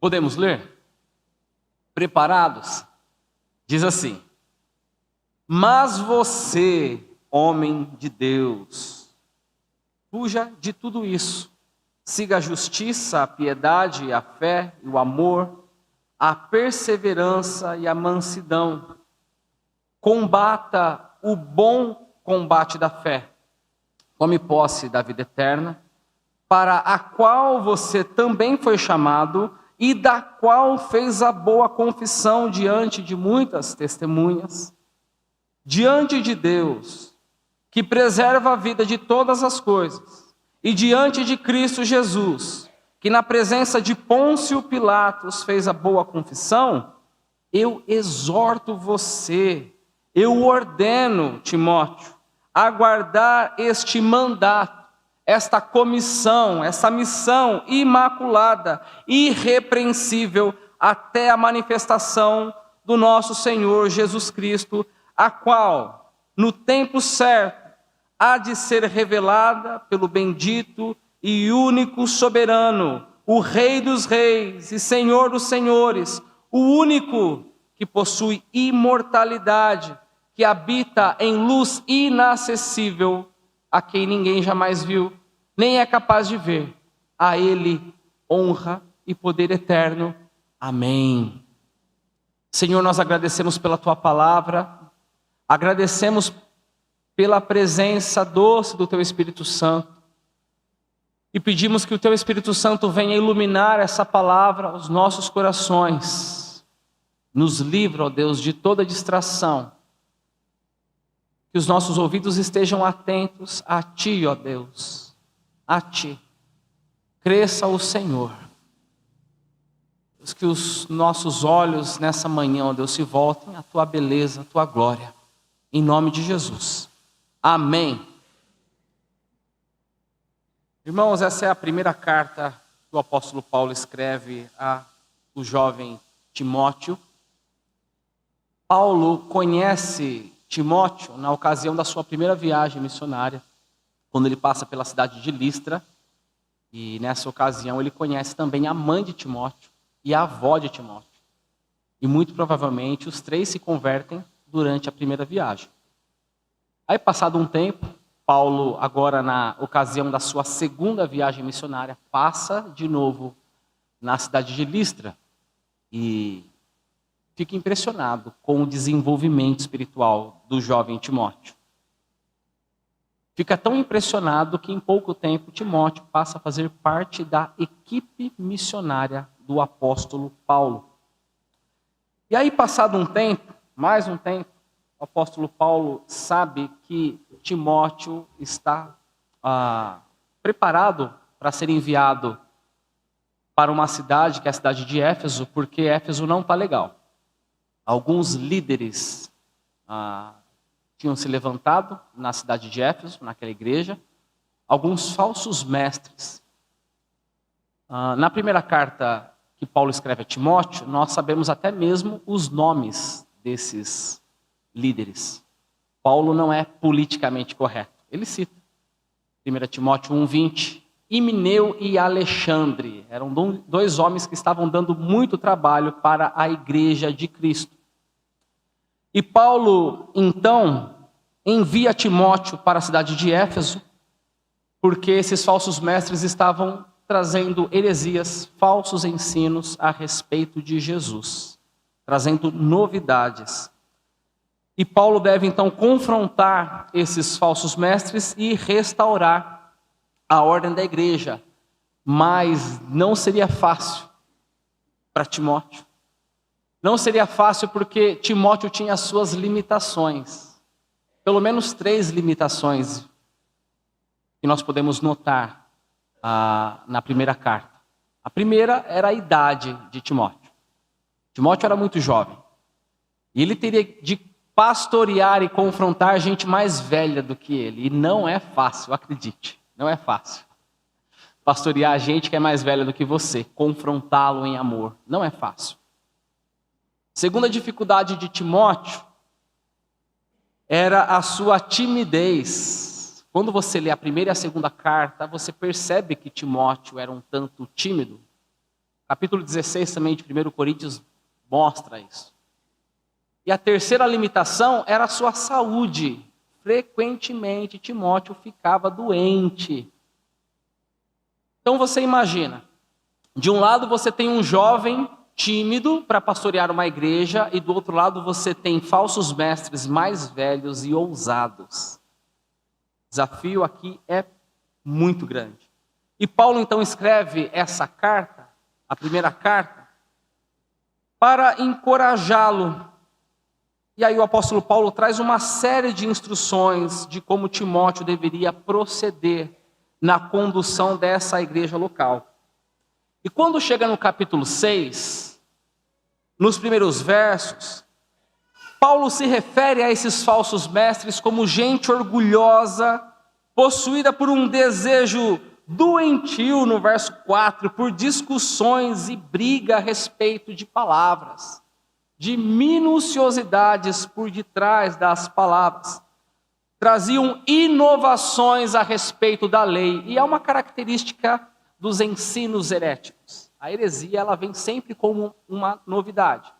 Podemos ler? Preparados? Diz assim: mas você, homem de Deus, fuja de tudo isso. Siga a justiça, a piedade, a fé e o amor, a perseverança e a mansidão. Combata o bom combate da fé. Tome posse da vida eterna, para a qual você também foi chamado e da qual fez a boa confissão diante de muitas testemunhas. Diante de Deus, que preserva a vida de todas as coisas, e diante de Cristo Jesus, que na presença de Pôncio Pilatos fez a boa confissão, eu exorto você, eu ordeno, Timóteo, a guardar este mandato, esta comissão, essa missão imaculada, irrepreensível, até a manifestação do nosso Senhor Jesus Cristo, a qual, no tempo certo, há de ser revelada pelo bendito e único soberano, o Rei dos reis e Senhor dos senhores, o único que possui imortalidade, que habita em luz inacessível, a quem ninguém jamais viu, nem é capaz de ver. A Ele honra e poder eterno. Amém. Senhor, nós agradecemos pela Tua palavra, agradecemos pela presença doce do Teu Espírito Santo, e pedimos que o Teu Espírito Santo venha iluminar essa palavra aos nossos corações, nos livre, ó Deus, de toda distração, que os nossos ouvidos estejam atentos a Ti, ó Deus, a Ti. Cresça o Senhor, que os nossos olhos nessa manhã, ó Deus, se voltem à Tua beleza, à Tua glória, em nome de Jesus. Amém. Irmãos, essa é a primeira carta que o apóstolo Paulo escreve ao jovem Timóteo. Paulo conhece Timóteo na ocasião da sua primeira viagem missionária, quando ele passa pela cidade de Listra, e nessa ocasião ele conhece também a mãe de Timóteo e a avó de Timóteo. E muito provavelmente os três se convertem durante a primeira viagem. Aí, passado um tempo, Paulo, agora na ocasião da sua segunda viagem missionária, passa de novo na cidade de Listra e fica impressionado com o desenvolvimento espiritual do jovem Timóteo. Fica tão impressionado que em pouco tempo Timóteo passa a fazer parte da equipe missionária do apóstolo Paulo. E aí, passado um tempo, mais um tempo, o apóstolo Paulo sabe que Timóteo está preparado para ser enviado para uma cidade, que é a cidade de Éfeso, porque Éfeso não está legal. Alguns líderes tinham se levantado na cidade de Éfeso, naquela igreja, alguns falsos mestres. Na primeira carta que Paulo escreve a Timóteo, nós sabemos até mesmo os nomes desses líderes. Paulo não é politicamente correto. Ele cita 1 Timóteo 1:20, Himeneu e Alexandre. Eram dois homens que estavam dando muito trabalho para a igreja de Cristo. E Paulo, então, envia Timóteo para a cidade de Éfeso, porque esses falsos mestres estavam trazendo heresias, falsos ensinos a respeito de Jesus, trazendo novidades. E Paulo deve então confrontar esses falsos mestres e restaurar a ordem da igreja. Mas não seria fácil para Timóteo. Não seria fácil porque Timóteo tinha as suas limitações. Pelo menos 3 limitações que nós podemos notar na primeira carta. A primeira era a idade de Timóteo. Timóteo era muito jovem. E ele teria de pastorear e confrontar gente mais velha do que ele. E não é fácil, acredite. Não é fácil. Pastorear gente que é mais velha do que você. Confrontá-lo em amor. Não é fácil. Segunda dificuldade de Timóteo era a sua timidez. Quando você lê a primeira e a segunda carta, você percebe que Timóteo era um tanto tímido. Capítulo 16 também de 1 Coríntios mostra isso. E a terceira limitação era a sua saúde. Frequentemente Timóteo ficava doente. Então você imagina, de um lado você tem um jovem tímido para pastorear uma igreja, e do outro lado você tem falsos mestres mais velhos e ousados. O desafio aqui é muito grande. E Paulo então escreve essa carta, a primeira carta, para encorajá-lo. E aí o apóstolo Paulo traz uma série de instruções de como Timóteo deveria proceder na condução dessa igreja local. E quando chega no capítulo 6, nos primeiros versos, Paulo se refere a esses falsos mestres como gente orgulhosa, possuída por um desejo doentio, no verso 4, por discussões e briga a respeito de palavras, de minuciosidades por detrás das palavras. Traziam inovações a respeito da lei, e é uma característica dos ensinos heréticos. A heresia, ela vem sempre como uma novidade.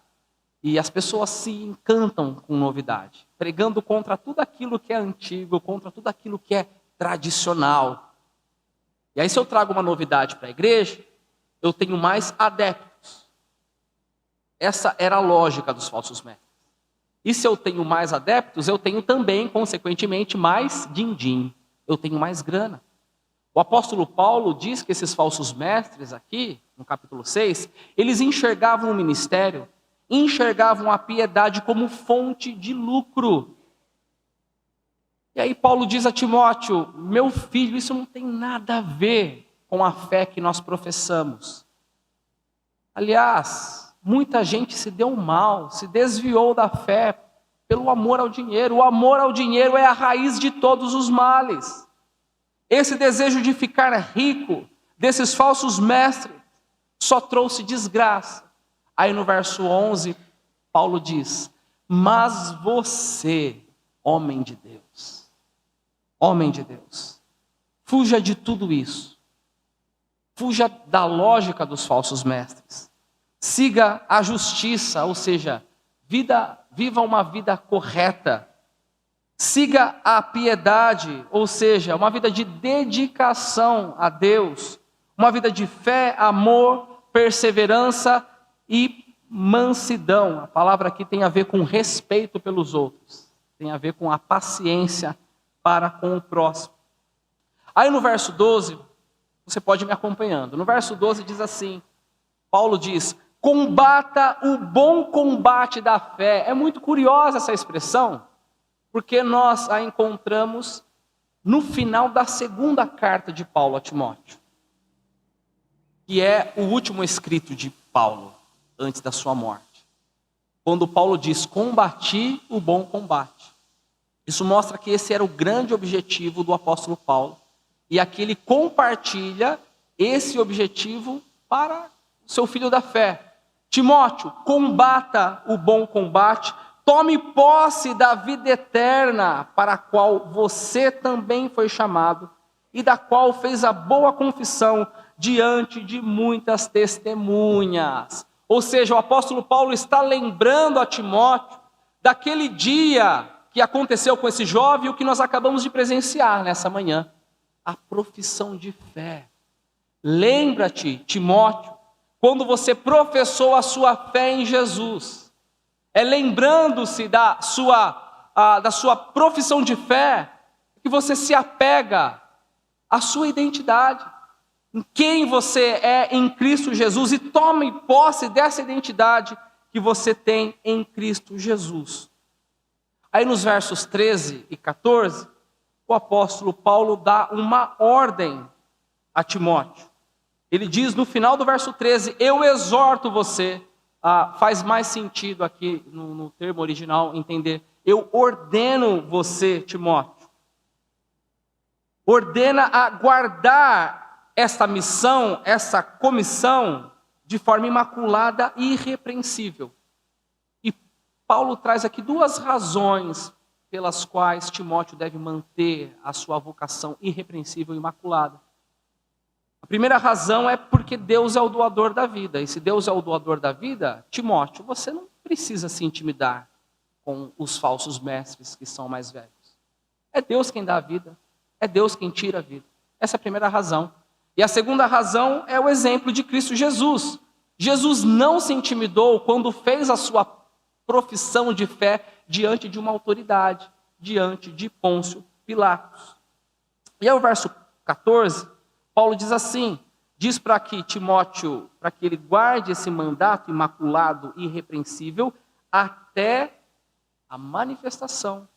E as pessoas se encantam com novidade, pregando contra tudo aquilo que é antigo, contra tudo aquilo que é tradicional. E aí, se eu trago uma novidade para a igreja, eu tenho mais adeptos. Essa era a lógica dos falsos mestres. E se eu tenho mais adeptos, eu tenho também, consequentemente, mais din-din. Eu tenho mais grana. O apóstolo Paulo diz que esses falsos mestres aqui, no capítulo 6, eles enxergavam o ministério, enxergavam a piedade como fonte de lucro. E aí Paulo diz a Timóteo: meu filho, isso não tem nada a ver com a fé que nós professamos. Aliás, muita gente se deu mal, se desviou da fé pelo amor ao dinheiro. O amor ao dinheiro é a raiz de todos os males. Esse desejo de ficar rico, desses falsos mestres, só trouxe desgraça. Aí no verso 11, Paulo diz: mas você, homem de Deus, fuja de tudo isso. Fuja da lógica dos falsos mestres. Siga a justiça, ou seja, viva uma vida correta. Siga a piedade, ou seja, uma vida de dedicação a Deus. Uma vida de fé, amor, perseverança e mansidão. A palavra aqui tem a ver com respeito pelos outros. Tem a ver com a paciência para com o próximo. Aí no verso 12, você pode ir me acompanhando. No verso 12 diz assim, Paulo diz: combata o bom combate da fé. É muito curiosa essa expressão, porque nós a encontramos no final da segunda carta de Paulo a Timóteo, que é o último escrito de Paulo antes da sua morte. Quando Paulo diz: combati o bom combate. Isso mostra que esse era o grande objetivo do apóstolo Paulo. E aqui ele compartilha esse objetivo para o seu filho da fé. Timóteo, combata o bom combate, tome posse da vida eterna, para a qual você também foi chamado, e da qual fez a boa confissão diante de muitas testemunhas. Ou seja, o apóstolo Paulo está lembrando a Timóteo daquele dia que aconteceu com esse jovem, o que nós acabamos de presenciar nessa manhã. A profissão de fé. Lembra-te, Timóteo, quando você professou a sua fé em Jesus. É lembrando-se da sua profissão de fé que você se apega à sua identidade. Em quem você é em Cristo Jesus, e tome posse dessa identidade que você tem em Cristo Jesus. Aí nos versos 13 e 14, o apóstolo Paulo dá uma ordem a Timóteo. Ele diz no final do verso 13, eu exorto você, faz mais sentido aqui no termo original entender, eu ordeno você, Timóteo, ordena a guardar esta missão, essa comissão, de forma imaculada e irrepreensível. E Paulo traz aqui duas razões pelas quais Timóteo deve manter a sua vocação irrepreensível e imaculada. A primeira razão é porque Deus é o doador da vida. E se Deus é o doador da vida, Timóteo, você não precisa se intimidar com os falsos mestres que são mais velhos. É Deus quem dá a vida. É Deus quem tira a vida. Essa é a primeira razão. E a segunda razão é o exemplo de Cristo Jesus. Jesus não se intimidou quando fez a sua profissão de fé diante de uma autoridade, diante de Pôncio Pilatos. E aí o verso 14, Paulo diz assim, diz para que Timóteo, para que ele guarde esse mandato imaculado e irrepreensível até a manifestação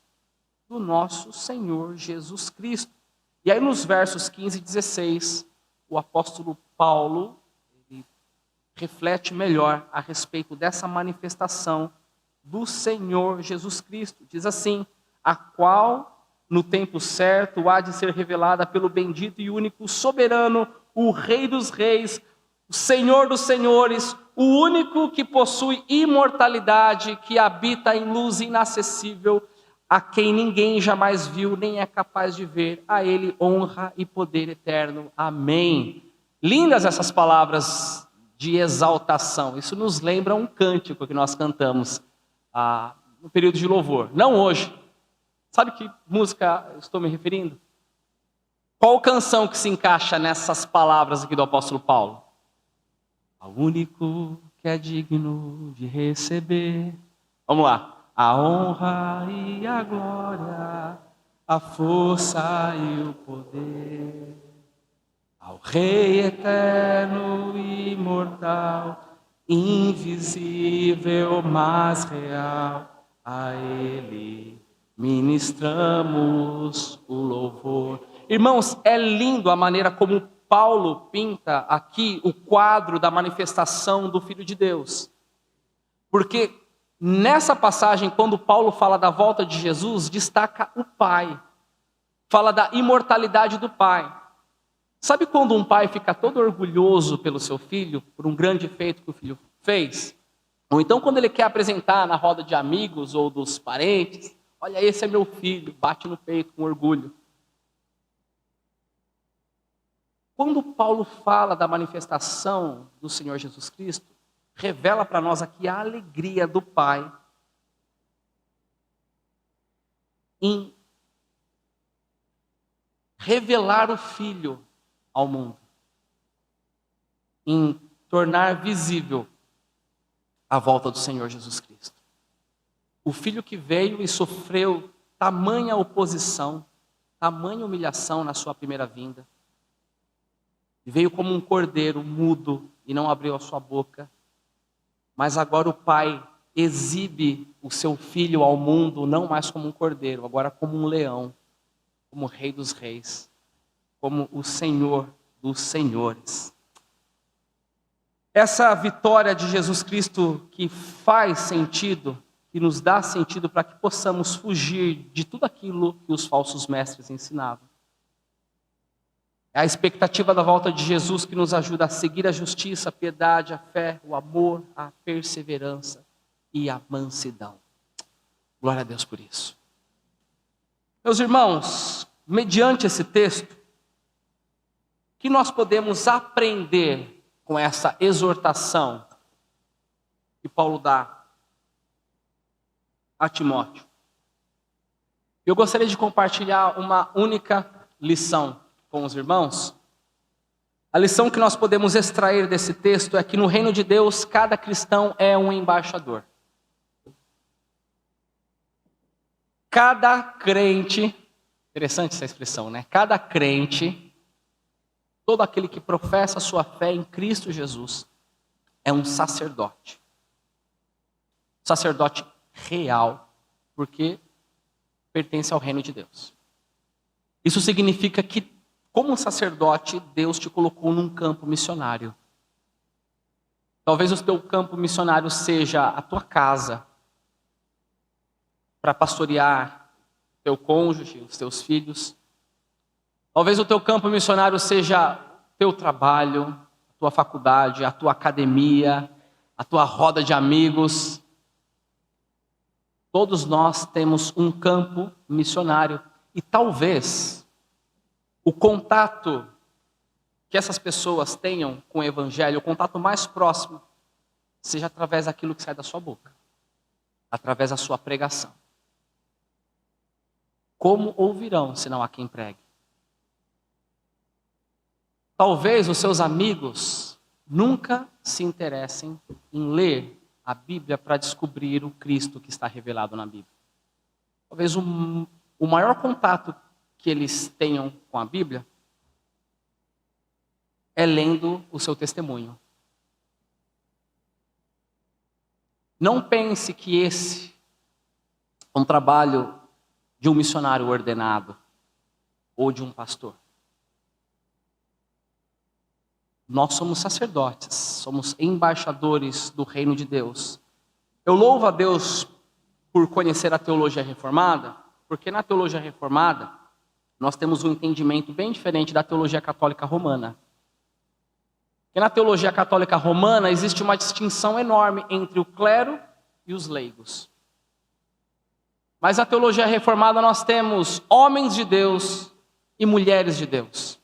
do nosso Senhor Jesus Cristo. E aí nos versos 15 e 16, o apóstolo Paulo ele reflete melhor a respeito dessa manifestação do Senhor Jesus Cristo. Diz assim, a qual no tempo certo há de ser revelada pelo bendito e único soberano, o Rei dos reis, o Senhor dos senhores, o único que possui imortalidade, que habita em luz inacessível, a quem ninguém jamais viu, nem é capaz de ver, a ele honra e poder eterno. Amém. Lindas essas palavras de exaltação. Isso nos lembra um cântico que nós cantamos no período de louvor. Não hoje. Sabe que música eu estou me referindo? Qual canção que se encaixa nessas palavras aqui do apóstolo Paulo? Ao único que é digno de receber. Vamos lá. A honra e a glória, a força e o poder. Ao Rei eterno e imortal, invisível, mas real, a Ele ministramos o louvor. Irmãos, é lindo a maneira como Paulo pinta aqui o quadro da manifestação do Filho de Deus. Porque nessa passagem, quando Paulo fala da volta de Jesus, destaca o Pai. Fala da imortalidade do Pai. Sabe quando um pai fica todo orgulhoso pelo seu filho, por um grande feito que o filho fez? Ou então quando ele quer apresentar na roda de amigos ou dos parentes, olha, esse é meu filho, bate no peito com orgulho. Quando Paulo fala da manifestação do Senhor Jesus Cristo, revela para nós aqui a alegria do Pai em revelar o Filho ao mundo, em tornar visível a volta do Senhor Jesus Cristo. O Filho que veio e sofreu tamanha oposição, tamanha humilhação na sua primeira vinda, e veio como um cordeiro mudo e não abriu a sua boca, mas agora o Pai exibe o seu Filho ao mundo não mais como um cordeiro, agora como um leão, como o Rei dos reis, como o Senhor dos senhores. Essa vitória de Jesus Cristo que faz sentido, que nos dá sentido para que possamos fugir de tudo aquilo que os falsos mestres ensinavam. É a expectativa da volta de Jesus que nos ajuda a seguir a justiça, a piedade, a fé, o amor, a perseverança e a mansidão. Glória a Deus por isso. Meus irmãos, mediante esse texto, que nós podemos aprender com essa exortação que Paulo dá a Timóteo? Eu gostaria de compartilhar uma única lição com os irmãos. A lição que nós podemos extrair desse texto é que no reino de Deus, cada cristão é um embaixador. Cada crente, interessante essa expressão, né? Cada crente, todo aquele que professa a sua fé em Cristo Jesus, é um sacerdote. Sacerdote real, porque pertence ao reino de Deus. Isso significa que, como sacerdote, Deus te colocou num campo missionário. Talvez o teu campo missionário seja a tua casa, para pastorear teu cônjuge, os teus filhos. Talvez o teu campo missionário seja teu trabalho, a tua faculdade, a tua academia, a tua roda de amigos. Todos nós temos um campo missionário. E talvez o contato que essas pessoas tenham com o Evangelho, o contato mais próximo, seja através daquilo que sai da sua boca, através da sua pregação. Como ouvirão, se não há quem pregue? Talvez os seus amigos nunca se interessem em ler a Bíblia para descobrir o Cristo que está revelado na Bíblia. Talvez o maior contato que eles tenham com a Bíblia é lendo o seu testemunho. Não pense que esse é um trabalho de um missionário ordenado ou de um pastor. Nós somos sacerdotes, somos embaixadores do reino de Deus. Eu louvo a Deus por conhecer a teologia reformada, porque na teologia reformada nós temos um entendimento bem diferente da teologia católica romana. Porque na teologia católica romana existe uma distinção enorme entre o clero e os leigos. Mas na teologia reformada nós temos homens de Deus e mulheres de Deus.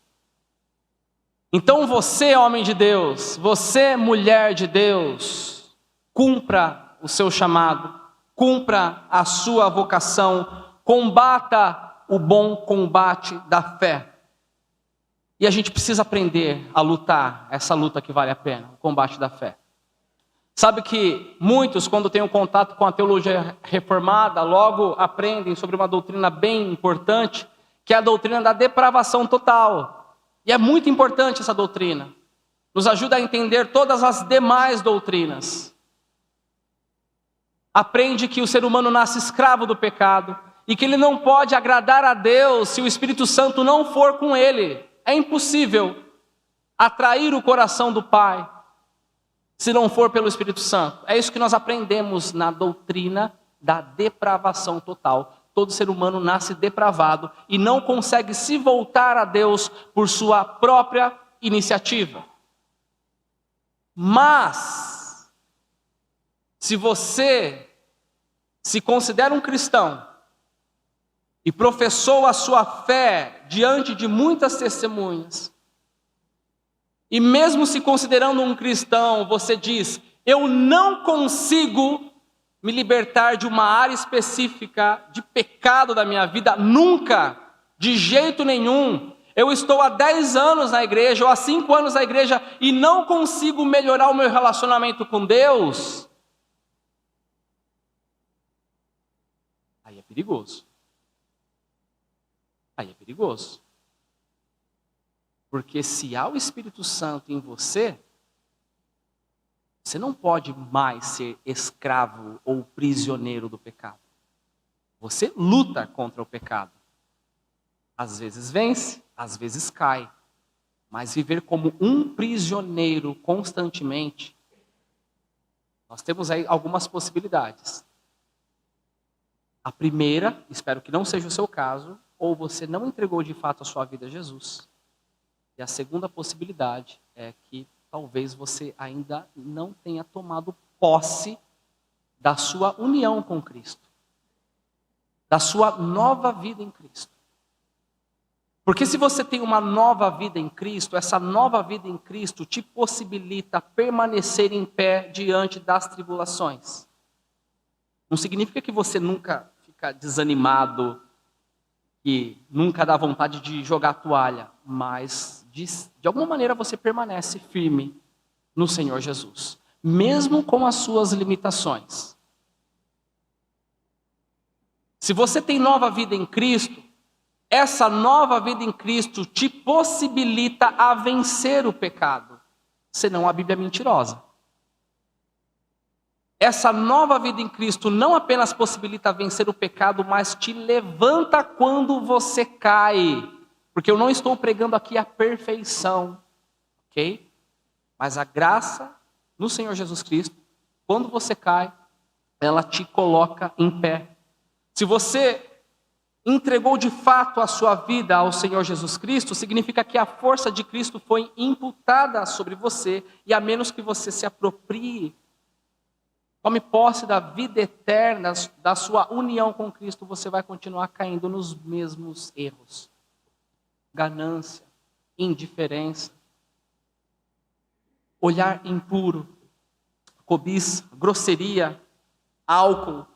Então você, homem de Deus, você, mulher de Deus, cumpra o seu chamado, cumpra a sua vocação, combata o bom combate da fé. E a gente precisa aprender a lutar, essa luta que vale a pena, o combate da fé. Sabe que muitos, quando têm um contato com a teologia reformada, logo aprendem sobre uma doutrina bem importante, que é a doutrina da depravação total. E é muito importante essa doutrina. Nos ajuda a entender todas as demais doutrinas. Aprende que o ser humano nasce escravo do pecado e que ele não pode agradar a Deus se o Espírito Santo não for com ele. É impossível atrair o coração do Pai se não for pelo Espírito Santo. É isso que nós aprendemos na doutrina da depravação total. Todo ser humano nasce depravado e não consegue se voltar a Deus por sua própria iniciativa. Mas, se você se considera um cristão e professou a sua fé diante de muitas testemunhas, e mesmo se considerando um cristão, você diz: eu não consigo me libertar de uma área específica de pecado da minha vida, nunca, de jeito nenhum. Eu estou há 10 anos na igreja, ou há 5 anos na igreja, e não consigo melhorar o meu relacionamento com Deus. Aí é perigoso. Aí é perigoso. Porque se há o Espírito Santo em você, você não pode mais ser escravo ou prisioneiro do pecado. Você luta contra o pecado. Às vezes vence, às vezes cai. Mas viver como um prisioneiro constantemente, nós temos aí algumas possibilidades. A primeira, espero que não seja o seu caso, ou você não entregou de fato a sua vida a Jesus. E a segunda possibilidade é que talvez você ainda não tenha tomado posse da sua união com Cristo, da sua nova vida em Cristo. Porque se você tem uma nova vida em Cristo, essa nova vida em Cristo te possibilita permanecer em pé diante das tribulações. Não significa que você nunca fica desanimado, que nunca dá vontade de jogar a toalha, mas de alguma maneira você permanece firme no Senhor Jesus, mesmo com as suas limitações. Se você tem nova vida em Cristo, essa nova vida em Cristo te possibilita a vencer o pecado, senão a Bíblia é mentirosa. Essa nova vida em Cristo não apenas possibilita vencer o pecado, mas te levanta quando você cai. Porque eu não estou pregando aqui a perfeição, ok? Mas a graça no Senhor Jesus Cristo, quando você cai, ela te coloca em pé. Se você entregou de fato a sua vida ao Senhor Jesus Cristo, significa que a força de Cristo foi imputada sobre você, e a menos que você se aproprie, tome posse da vida eterna, da sua união com Cristo, você vai continuar caindo nos mesmos erros. Ganância, indiferença, olhar impuro, cobiça, grosseria, álcool.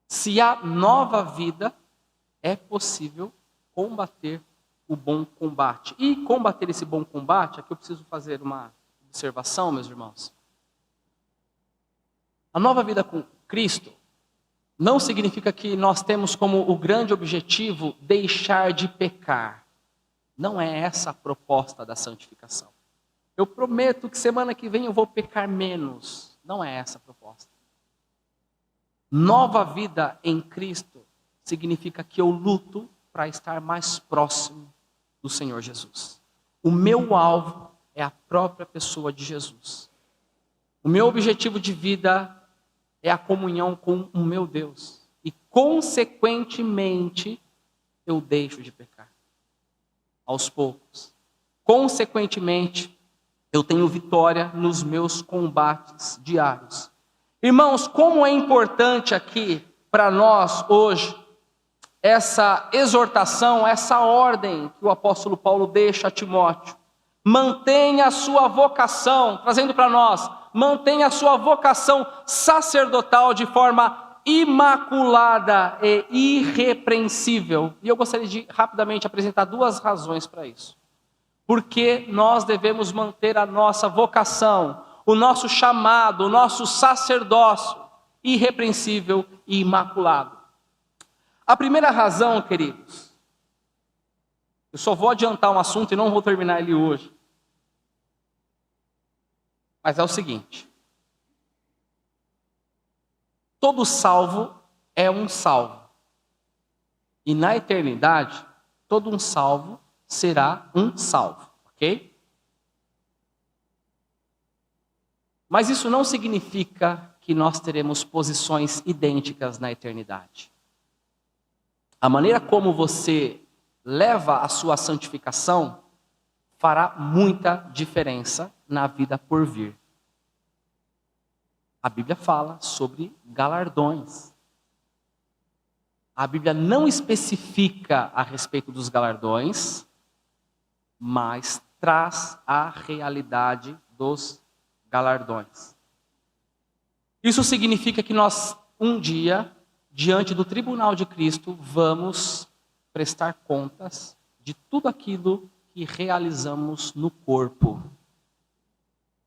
Se há nova vida, é possível combater o bom combate. E combater esse bom combate, aqui eu preciso fazer uma observação, meus irmãos. A nova vida com Cristo não significa que nós temos como o grande objetivo deixar de pecar. Não é essa a proposta da santificação. Eu prometo que semana que vem eu vou pecar menos. Não é essa a proposta. Nova vida em Cristo significa que eu luto para estar mais próximo do Senhor Jesus. O meu alvo é a própria pessoa de Jesus. O meu objetivo de vida é a comunhão com o meu Deus. E, consequentemente, eu deixo de pecar. Aos poucos. Consequentemente, eu tenho vitória nos meus combates diários. Irmãos, como é importante aqui para nós hoje essa exortação, essa ordem que o apóstolo Paulo deixa a Timóteo. Mantenha a sua vocação, trazendo para nós, mantenha a sua vocação sacerdotal de forma imaculada e irrepreensível. E eu gostaria de rapidamente apresentar duas razões para isso. Porque nós devemos manter a nossa vocação, o nosso chamado, o nosso sacerdócio irrepreensível e imaculado. A primeira razão, queridos, eu só vou adiantar um assunto e não vou terminar ele hoje. Mas é o seguinte: todo salvo é um salvo. E na eternidade, todo um salvo será um salvo, ok? Mas isso não significa que nós teremos posições idênticas na eternidade. A maneira como você leva a sua santificação fará muita diferença na vida por vir. A Bíblia fala sobre galardões. A Bíblia não especifica a respeito dos galardões, mas traz a realidade dos galardões. Isso significa que nós, um dia, diante do tribunal de Cristo, vamos prestar contas de tudo aquilo que realizamos no corpo.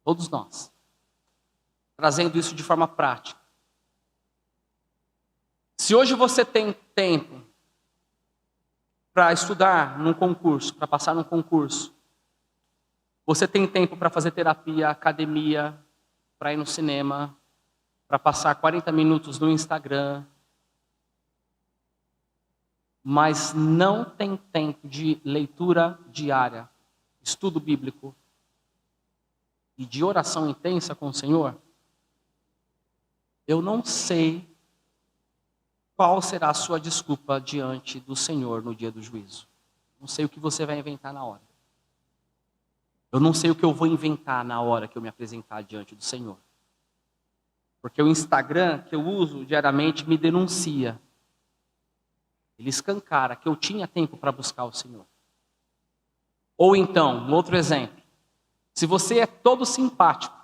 Todos nós. Trazendo isso de forma prática. Se hoje você tem tempo para estudar num concurso, para passar num concurso, você tem tempo para fazer terapia, academia, para ir no cinema, para passar 40 minutos no Instagram, mas não tem tempo de leitura diária, estudo bíblico e de oração intensa com o Senhor, eu não sei qual será a sua desculpa diante do Senhor no dia do juízo. Não sei o que você vai inventar na hora. Eu não sei o que eu vou inventar na hora que eu me apresentar diante do Senhor. Porque o Instagram que eu uso diariamente me denuncia. Ele escancara que eu tinha tempo para buscar o Senhor. Ou então, um outro exemplo. Se você é todo simpático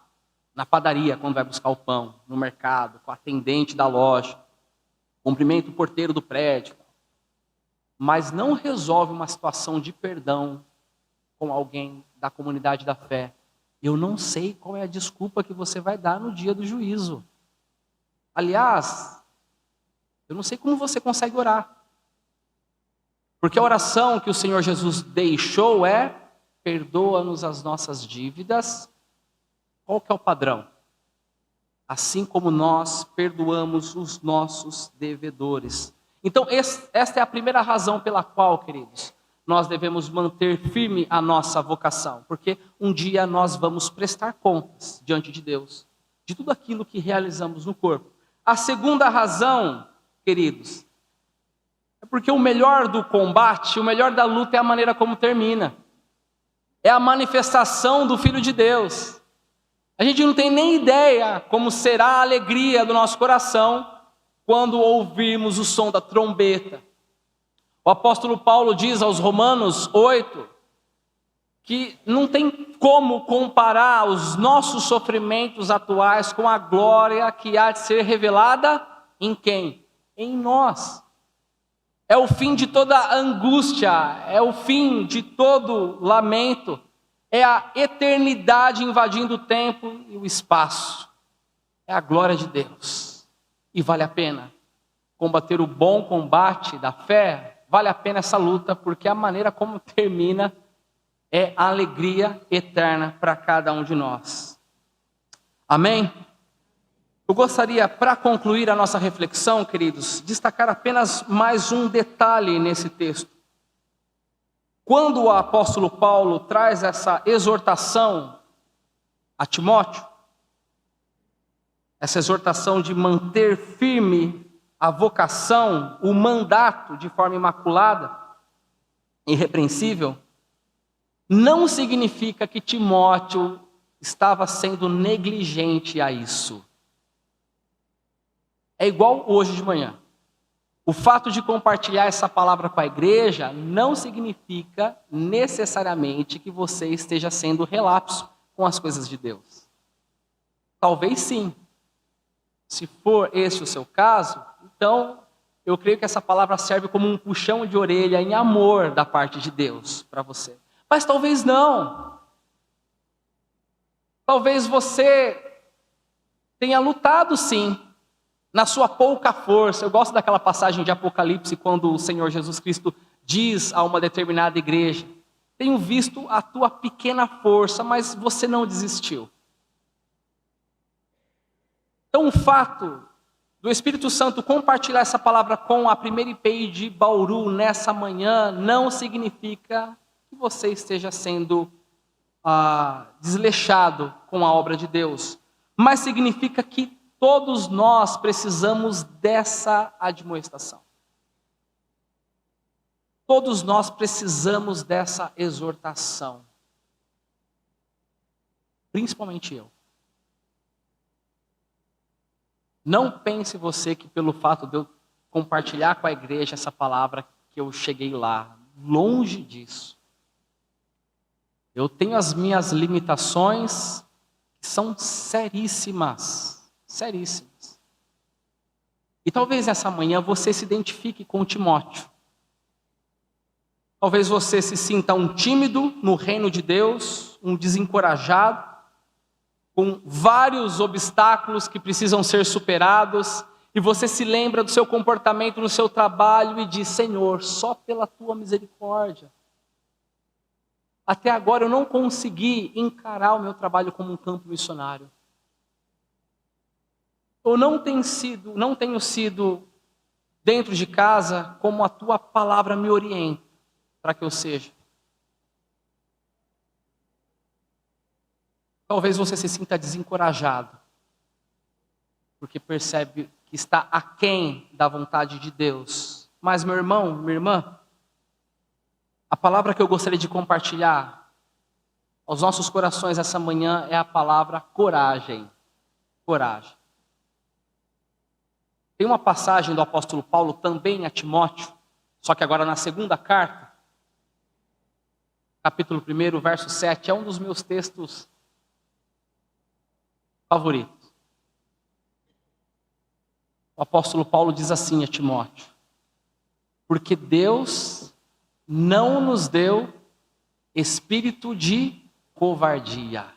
na padaria quando vai buscar o pão, no mercado, com a atendente da loja, cumprimenta o porteiro do prédio, mas não resolve uma situação de perdão com alguém da comunidade da fé, eu não sei qual é a desculpa que você vai dar no dia do juízo. Aliás, eu não sei como você consegue orar. Porque a oração que o Senhor Jesus deixou é: perdoa-nos as nossas dívidas. Qual que é o padrão? Assim como nós perdoamos os nossos devedores. Então, esta é a primeira razão pela qual, queridos, nós devemos manter firme a nossa vocação. Porque um dia nós vamos prestar contas diante de Deus de tudo aquilo que realizamos no corpo. A segunda razão, queridos, é porque o melhor do combate, o melhor da luta é a maneira como termina. É a manifestação do Filho de Deus. A gente não tem nem ideia como será a alegria do nosso coração quando ouvirmos o som da trombeta. O apóstolo Paulo diz aos Romanos 8 que não tem como comparar os nossos sofrimentos atuais com a glória que há de ser revelada em quem? Em nós. É o fim de toda angústia, é o fim de todo lamento, é a eternidade invadindo o tempo e o espaço. É a glória de Deus. E vale a pena combater o bom combate da fé, vale a pena essa luta, porque a maneira como termina é a alegria eterna para cada um de nós. Amém? Eu gostaria, para concluir a nossa reflexão, queridos, destacar apenas mais um detalhe nesse texto. Quando o apóstolo Paulo traz essa exortação a Timóteo, essa exortação de manter firme a vocação, o mandato de forma imaculada, irrepreensível, não significa que Timóteo estava sendo negligente a isso. É igual hoje de manhã. O fato de compartilhar essa palavra com a igreja não significa necessariamente que você esteja sendo relapso com as coisas de Deus. Talvez sim. Se for esse o seu caso, então eu creio que essa palavra serve como um puxão de orelha em amor da parte de Deus para você. Mas talvez não. Talvez você tenha lutado sim, na sua pouca força. Eu gosto daquela passagem de Apocalipse, quando o Senhor Jesus Cristo diz a uma determinada igreja: tenho visto a tua pequena força, mas você não desistiu. Então o fato do Espírito Santo compartilhar essa palavra com a primeira IPI de Bauru nessa manhã, não significa que você esteja sendo desleixado com a obra de Deus, mas significa que todos nós precisamos dessa admoestação. Todos nós precisamos dessa exortação. Principalmente eu. Não pense você que pelo fato de eu compartilhar com a igreja essa palavra que eu cheguei lá. Longe disso. Eu tenho as minhas limitações, que são seríssimas. Seríssimas. E talvez nessa manhã você se identifique com Timóteo. Talvez você se sinta um tímido no reino de Deus, um desencorajado, com vários obstáculos que precisam ser superados, e você se lembra do seu comportamento no seu trabalho e diz: Senhor, só pela tua misericórdia. Até agora eu não consegui encarar o meu trabalho como um campo missionário. Ou não tenho sido dentro de casa como a tua palavra me orienta para que eu seja. Talvez você se sinta desencorajado, porque percebe que está aquém da vontade de Deus. Mas meu irmão, minha irmã, a palavra que eu gostaria de compartilhar aos nossos corações essa manhã é a palavra coragem. Coragem. Tem uma passagem do apóstolo Paulo também a Timóteo, só que agora na segunda carta, capítulo 1, verso 7, é um dos meus textos favoritos. O apóstolo Paulo diz assim a Timóteo: porque Deus não nos deu espírito de covardia.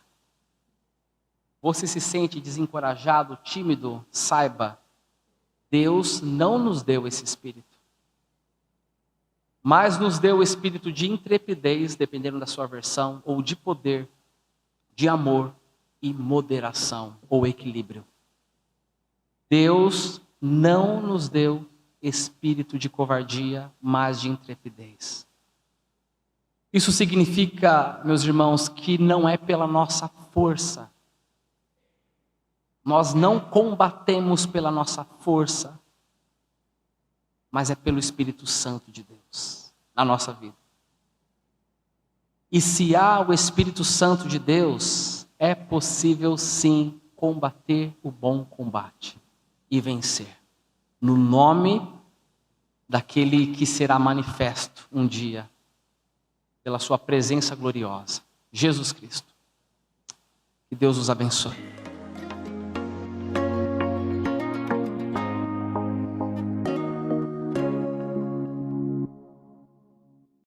Você se sente desencorajado, tímido? Saiba, Deus não nos deu esse espírito, mas nos deu o espírito de intrepidez, dependendo da sua versão, ou de poder, de amor e moderação, ou equilíbrio. Deus não nos deu espírito de covardia, mas de intrepidez. Isso significa, meus irmãos, que não é pela nossa força. Nós não combatemos pela nossa força, mas é pelo Espírito Santo de Deus na nossa vida. E se há o Espírito Santo de Deus, é possível sim combater o bom combate e vencer, no nome daquele que será manifesto um dia. pela sua presença gloriosa. Jesus Cristo. Que Deus os abençoe.